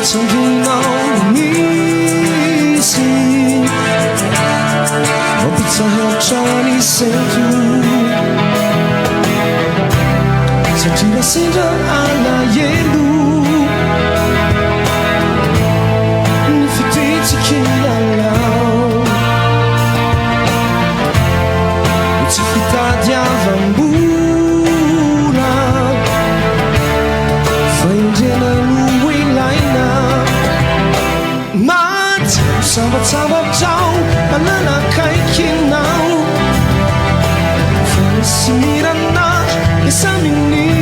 Something on me, see. Hope it's a hot Chinese century. So to the center, alla yellow. And if you did, you can't allow. It's a fitadia vambura. Finding a new way line up. Mat, sama-sama jauh, malala kay kinaw. Sinira na sa mini.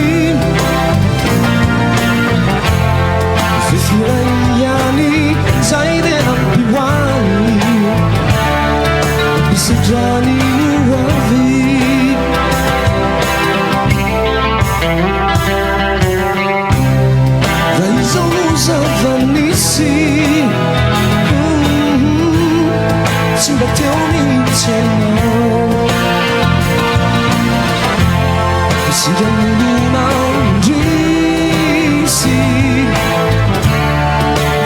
Fifirayani, zaide ang piwani. Isadrani uwavi. Raizonuza vanisi. Simbateu mi tena. Sigang lunaw disi.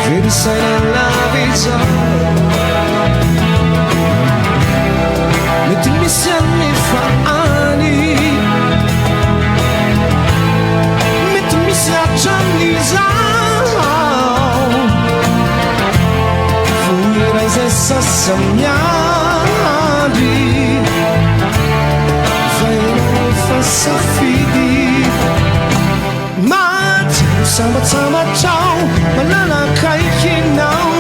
Vedi sai nella vita. Mettimi anni fa anni. Mettimi a gianni fuirai se sassagnari. Safidi Mat sama-sama ciao malala kay kinaw.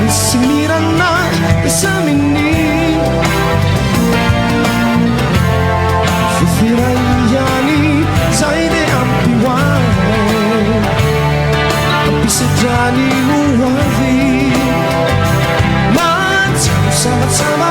Sinira na sa mini. Fifirayani zaide ang piwai. Pisadrani uwavi. Mat sama-sama